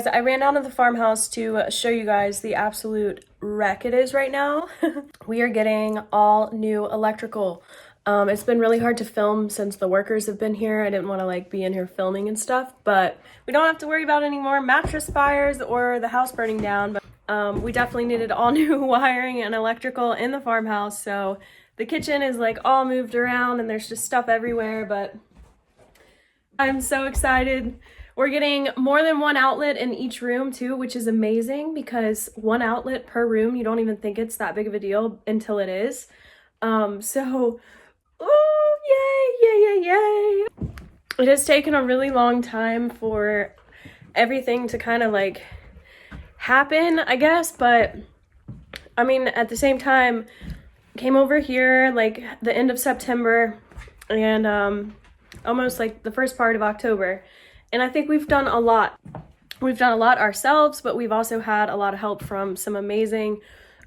I ran down to the farmhouse to show you guys the absolute wreck it is right now. We are getting all new electrical. It's been really hard to film since the workers have been here. I didn't want to like be in here filming and stuff, but we don't have to worry about any more mattress fires or the house burning down. But we definitely needed all new wiring and electrical in the farmhouse. So the kitchen is like all moved around and there's just stuff everywhere, but I'm so excited. We're getting more than one outlet in each room too, which is amazing because one outlet per room, you don't even think it's that big of a deal until it is. So, oh, yay, yay, yay, yay. It has taken a really long time for everything to kind of like happen, I guess, but I mean, at the same time, came over here like the end of September and almost like the first part of October. And I think we've done a lot. We've done a lot ourselves, but we've also had a lot of help from some amazing,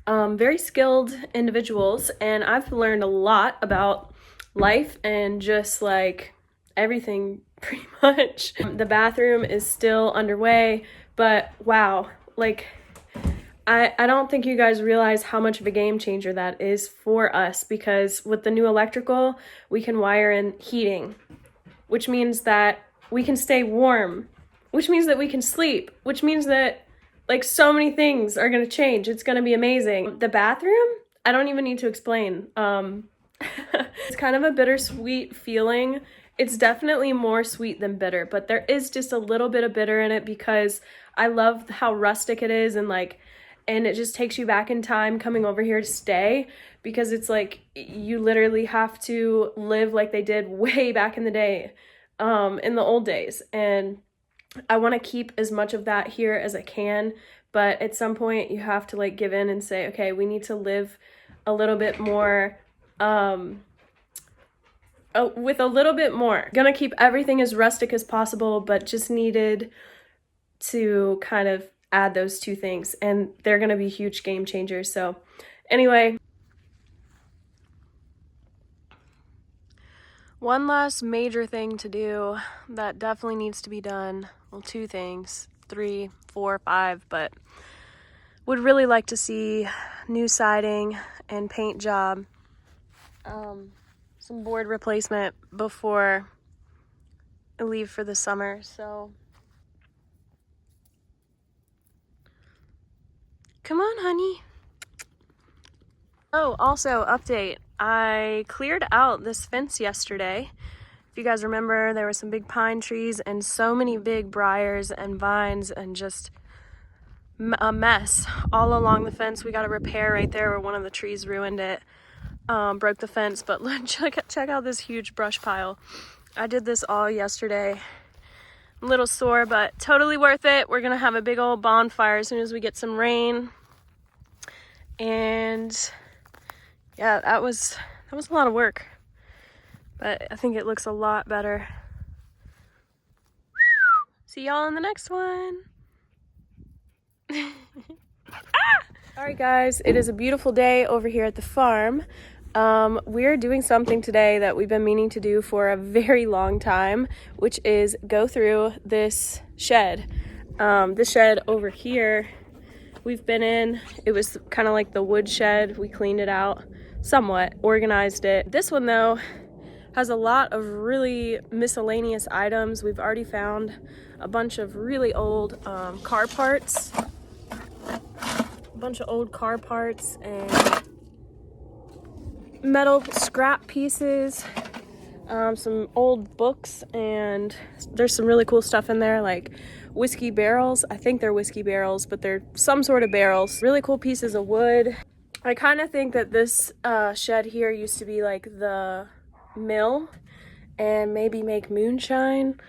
very skilled individuals. And I've learned a lot about life and just like everything pretty much. The bathroom is still underway, but wow, like I don't think you guys realize how much of a game changer that is for us, because with the new electrical, we can wire in heating, which means that we can stay warm, which means that we can sleep, which means that like so many things are going to change. It's going to be amazing. The bathroom, I don't even need to explain. It's kind of a bittersweet feeling. It's definitely more sweet than bitter, but there is just a little bit of bitter in it because I love how rustic it is and it just takes you back in time coming over here to stay, because it's like you literally have to live like they did way back in the day. In the old days, and I want to keep as much of that here as I can, but at some point you have to like give in and say, okay, we need to live a little bit more with a little bit more. Gonna keep everything as rustic as possible, but just needed to kind of add those two things, and they're gonna be huge game changers. So anyway, one last major thing to do that definitely needs to be done. Well, two things, 3, 4, 5, but would really like to see new siding and paint job, some board replacement before I leave for the summer. So come on, honey. Oh, also update. I cleared out this fence yesterday. If you guys remember, there were some big pine trees and so many big briars and vines and just a mess all along the fence. We got a repair right there where one of the trees ruined it, broke the fence. But check out this huge brush pile. I did this all yesterday. I'm a little sore, but totally worth it. We're gonna have a big old bonfire as soon as we get some rain. And yeah, that was a lot of work, but I think it looks a lot better. See y'all in the next one. All right, guys, it is a beautiful day over here at the farm. We're doing something today that we've been meaning to do for a very long time, which is go through this shed. This shed over here we've been in, it was kind of like the wood shed. We cleaned it out somewhat, organized it. This one though has a lot of really miscellaneous items. We've already found a bunch of really old car parts, and metal scrap pieces, some old books, and there's some really cool stuff in there like whiskey barrels. I think they're whiskey barrels, but they're some sort of barrels. Really cool pieces of wood. I kind of think that this shed here used to be like the mill and maybe make moonshine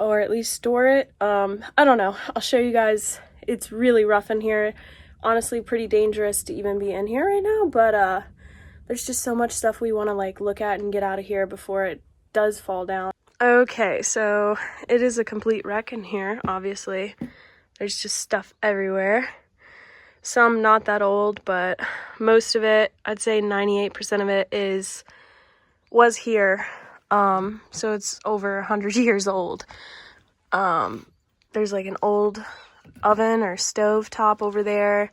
or at least store it. I don't know. I'll show you guys. It's really rough in here. Honestly, pretty dangerous to even be in here right now, but there's just so much stuff we want to like look at and get out of here before it does fall down. Okay, so it is a complete wreck in here, obviously. There's just stuff everywhere. Some not that old, but most of it, I'd say 98% of it was here. So it's over 100 years old. There's like an old oven or stove top over there.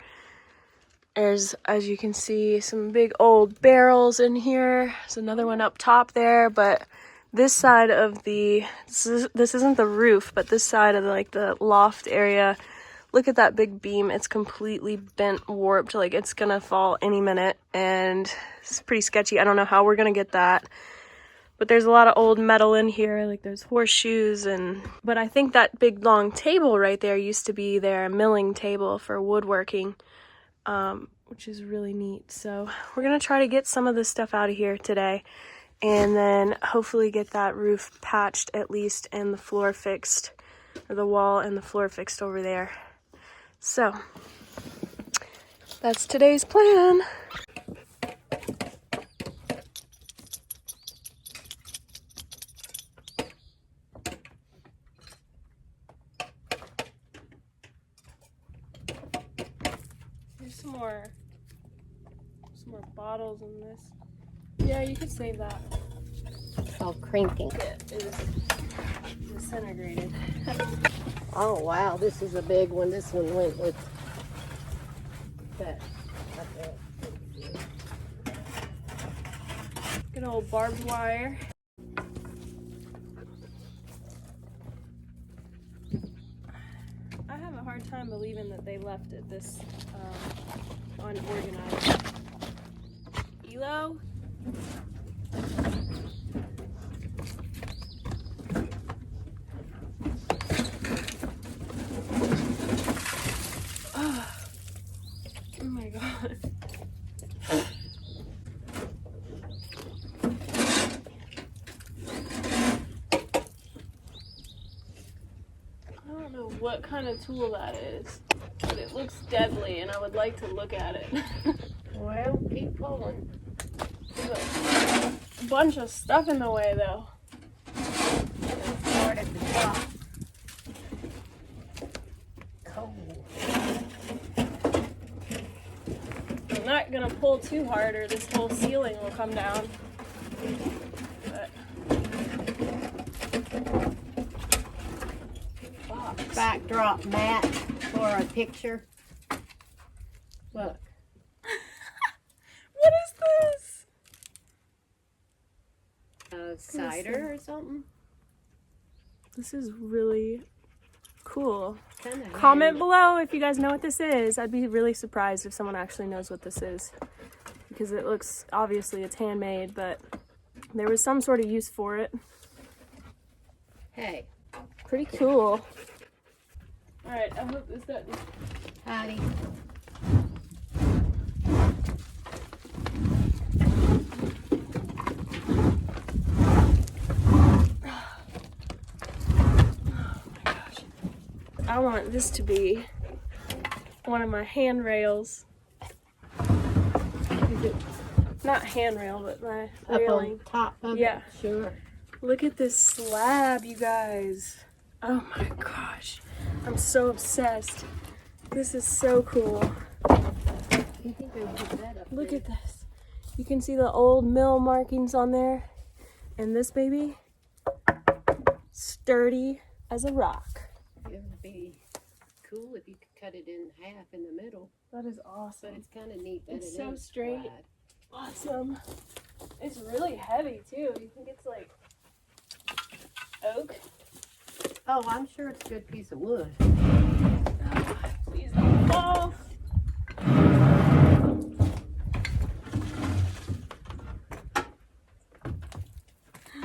There's, as you can see, some big old barrels in here. There's another one up top there, but this side of the, this isn't the roof, but this side of the loft area, look at that big beam. It's completely bent, warped, like it's gonna fall any minute, and it's pretty sketchy. I don't know how we're gonna get that. But there's a lot of old metal in here, like there's horseshoes but I think that big long table right there used to be their milling table for woodworking, which is really neat. So we're gonna try to get some of this stuff out of here today, and then hopefully get that roof patched at least, and the floor fixed, or the wall and the floor fixed over there. So that's today's plan. There's some more bottles in this. Yeah, you could save that. Oh, cranking. It was disintegrated. Oh, wow, this is a big one. This one went with that. Good old barbed wire. I have a hard time believing that they left it this unorganized. Howlllo? Oh my god. I don't know what kind of tool that is, but it looks deadly and I would like to look at it. Well, keep pulling. There's a bunch of stuff in the way though. Start at the top. Cold. I'm not gonna pull too hard or this whole ceiling will come down. But Backdrop mat for a picture. Look. what is this? Cider or something? This is really cool. Kinda Comment below if you guys know what this is. I'd be really surprised if someone actually knows what this is, because it looks, obviously it's handmade, but there was some sort of use for it. Hey. Pretty cool. Alright, I hope this doesn't. Heidi. I want this to be one of my handrails. Not handrail, but my railing. Up on top of Yeah. it? Sure. Look at this slab, you guys. Oh my gosh. I'm so obsessed. This is so cool. You think they would put that up Look there? at this. You can see the old mill markings on there. And this baby, sturdy as a rock. It would be cool if you could cut it in half in the middle. That is But awesome. it's kind of neat that It's it so is straight. wide. Awesome. It's really heavy too. You think it's like oak? Oh, I'm sure it's a good piece of wood. Please don't fall.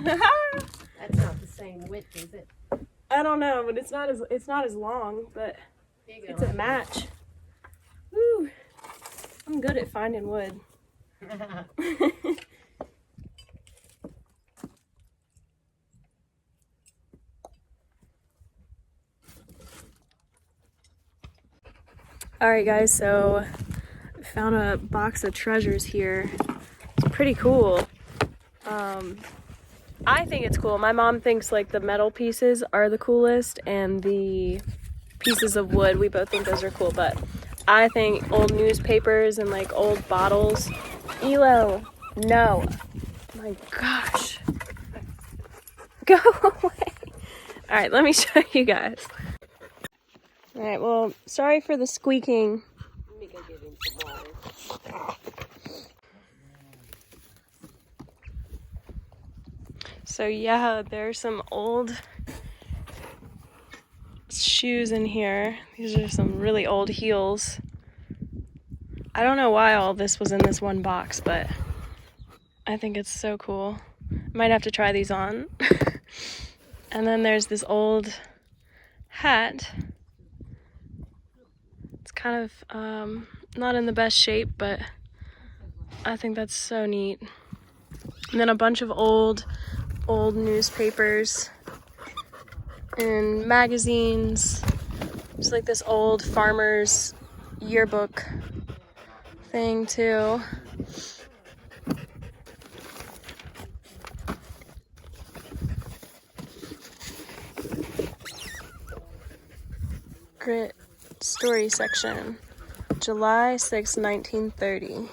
That's not the same width, is it? I don't know, but it's not as long, but Bigger, it's a match. Woo! I'm good at finding wood. All right, guys. So I found a box of treasures here. It's pretty cool. I think it's cool. My mom thinks like the metal pieces are the coolest and the pieces of wood, we both think those are cool, but I think old newspapers and like old bottles. Howlllo, no. My gosh. Go away. All right, let me show you guys. All right, well, sorry for the squeaking. Let me go give him some water. So yeah, there's some old shoes in here. These are some really old heels. I don't know why all this was in this one box, but I think it's so cool. Might have to try these on. And then there's this old hat. It's kind of not in the best shape, but I think that's so neat. And then a bunch of old newspapers and magazines. There's like this old farmer's yearbook thing too. Grit story section, July 6, 1930.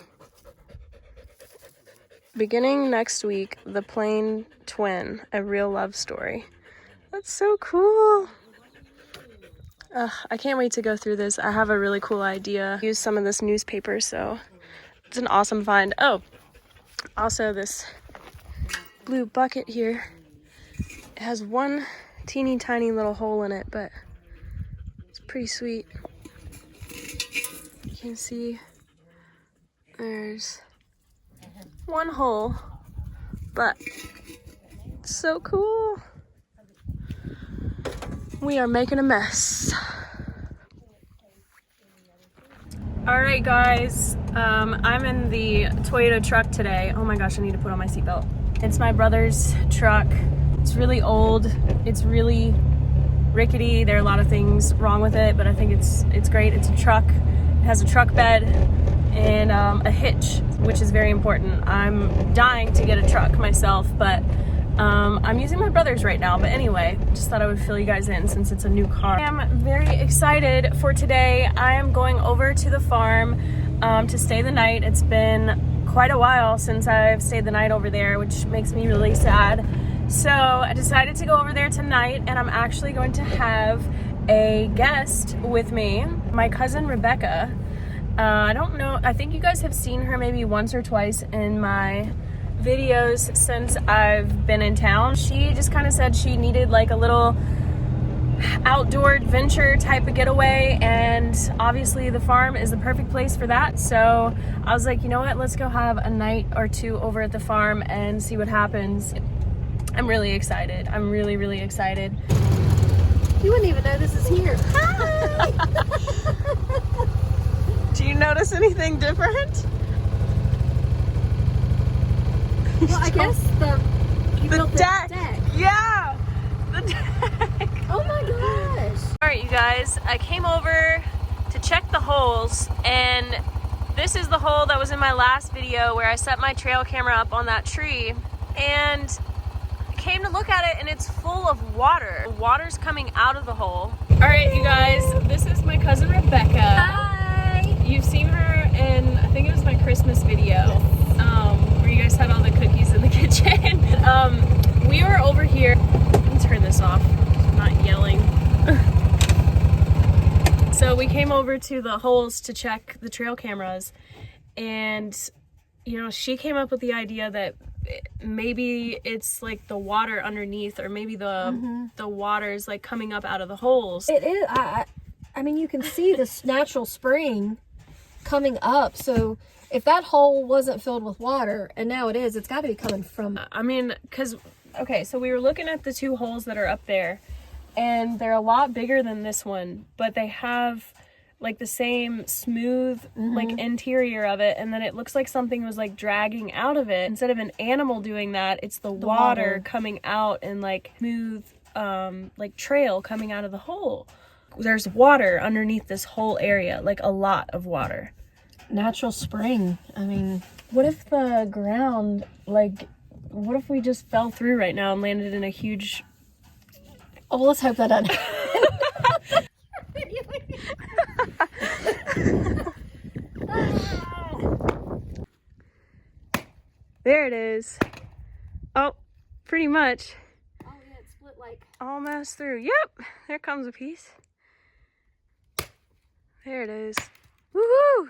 Beginning next week, The Plain Twin, a real love story. That's so cool. I can't wait to go through this. I have a really cool idea. Use some of this newspaper, so it's an awesome find. Oh, also this blue bucket here. It has one teeny tiny little hole in it, but it's pretty sweet. You can see there's one hole, but it's so cool. We are making a mess. All right, guys, I'm in the Toyota truck today. Oh my gosh, I need to put on my seatbelt. It's my brother's truck. It's really old. It's really rickety. There are a lot of things wrong with it, but I think it's great. It's a truck. It has a truck bed and a hitch, which is very important. I'm dying to get a truck myself, but I'm using my brother's right now. But anyway, just thought I would fill you guys in since it's a new car. I am very excited for today. I am going over to the farm to stay the night. It's been quite a while since I've stayed the night over there, which makes me really sad. So I decided to go over there tonight, and I'm actually going to have a guest with me, my cousin Rebecca. I don't know, I think you guys have seen her maybe once or twice in my videos since I've been in town. She just kind of said she needed like a little outdoor adventure type of getaway, and obviously the farm is the perfect place for that. So I was like, you know what, let's go have a night or two over at the farm and see what happens. I'm really excited. I'm really, really excited. You wouldn't even know this is here. Hi! Do you notice anything different? Well, I guess you built the deck. Yeah, the deck. Oh my gosh. All right, you guys, I came over to check the holes, and this is the hole that was in my last video where I set my trail camera up on that tree, and I came to look at it, and it's full of water. Water's coming out of the hole. All right, you guys, this is my cousin Rebecca. Hi. You've seen her in, I think it was my Christmas video. Where you guys had all the cookies in the kitchen. We were over here. Let me turn this off. I'm not yelling. So we came over to the holes to check the trail cameras, and you know, she came up with the idea that maybe it's like the water underneath, or maybe the water is like coming up out of the holes. It is. I mean, you can see this natural spring coming up. So if that hole wasn't filled with water, and now it is, it's got to be coming from. I mean, because, okay, so we were looking at the two holes that are up there, and they're a lot bigger than this one, but they have like the same smooth like interior of it, and then it looks like something was like dragging out of it. Instead of an animal doing that, it's the water coming out and like smooth like trail coming out of the hole. There's water underneath this whole area, like a lot of water. Natural spring. I mean, What if the ground, like, what if we just fell through right now and landed in a huge... oh, let's hope that doesn't. There it is. Oh, pretty much. Oh yeah, it split like. Almost through. Yep, there comes a piece. There it is. Woohoo!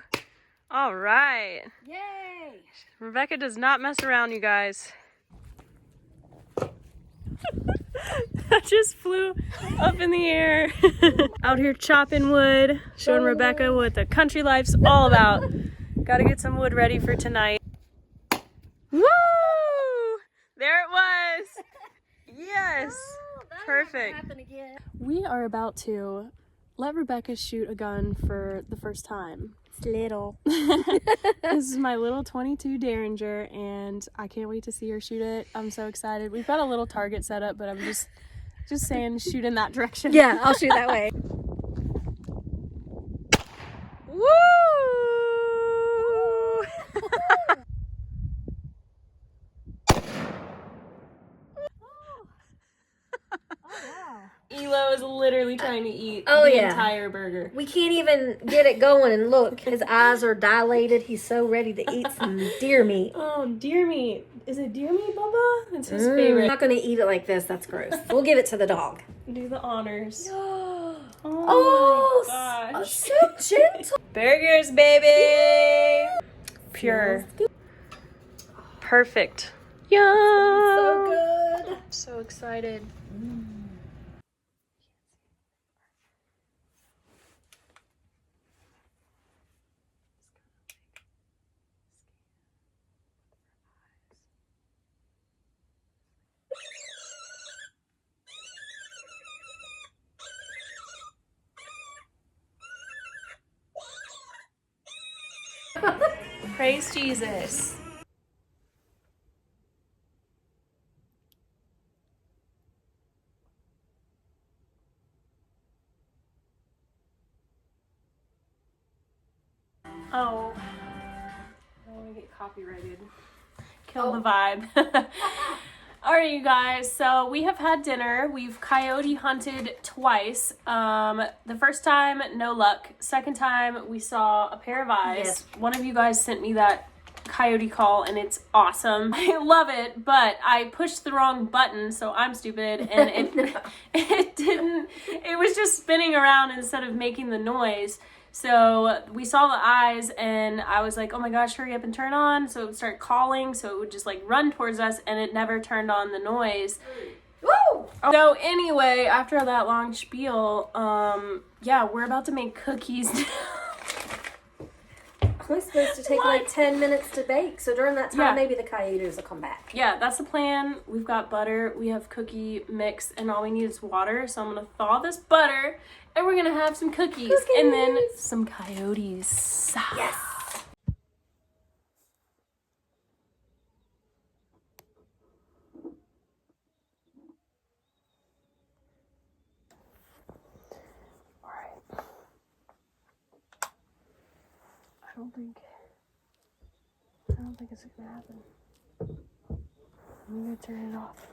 All right. Yay! Rebecca does not mess around, you guys. That just flew up in the air. Out here chopping wood, showing Rebecca what the country life's all about. Gotta get some wood ready for tonight. Woo! There it was. Yes. Perfect. We are about to let Rebecca shoot a gun for the first time. It's little. This is my little 22 Derringer, and I can't wait to see her shoot it. I'm so excited. We've got a little target set up, but I'm just saying shoot in that direction. Yeah, I'll shoot that way. Woo! Elo is literally trying to eat the entire burger. We can't even get it going, and look, his eyes are dilated. He's so ready to eat some deer meat. Oh, deer meat. Is it deer meat, Bubba? It's his favorite. I'm not going to eat it like this. That's gross. We'll give it to the dog. Do the honors. Oh my gosh. So gentle. Burgers, baby! Yeah. Pure. Perfect. Yum! So good. So excited. Praise Jesus. Oh. I don't want to get copyrighted. Kill the vibe. Alright, you guys, so we have had dinner. We've coyote hunted twice. The first time, no luck. Second time, we saw a pair of eyes. Yes. One of you guys sent me that coyote call, and it's awesome. I love it, but I pushed the wrong button, so I'm stupid, and it was just spinning around instead of making the noise. So we saw the eyes, and I was like, oh my gosh, hurry up and turn on. So it would start calling, so it would just like run towards us, and it never turned on the noise. Woo! So anyway, after that long spiel, yeah, we're about to make cookies. We're supposed to take like 10 minutes to bake, so during that time, maybe the coyotes will come back. Yeah, that's the plan. We've got butter, we have cookie mix, and all we need is water. So I'm gonna thaw this butter, and we're gonna have some cookies. And then some coyotes. Yes! Alright. I don't think it's gonna happen. I'm gonna turn it off.